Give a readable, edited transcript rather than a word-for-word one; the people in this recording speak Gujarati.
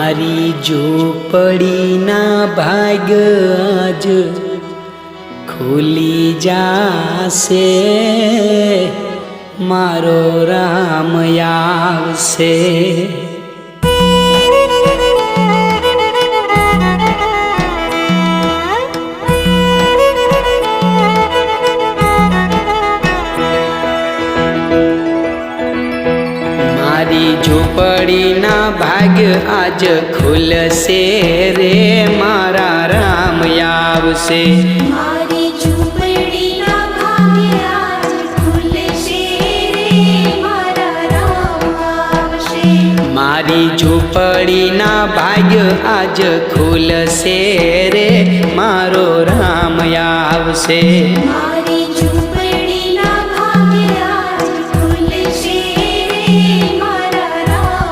મારી ઝૂંપડીના ભાગ આજ ખુલી જાશે, મારો રામ આવશે। મારી ઝૂંપડીના ભાગ આજ ખુલશે રે, મારા રામ આવશે। મારી ઝૂંપડીના ભાગ આજ ખુલશે રે, મારા રામ આવશે। મારી ઝૂંપડીના ભાગ આજ ખુલશે રે, મારો રામ આવશે।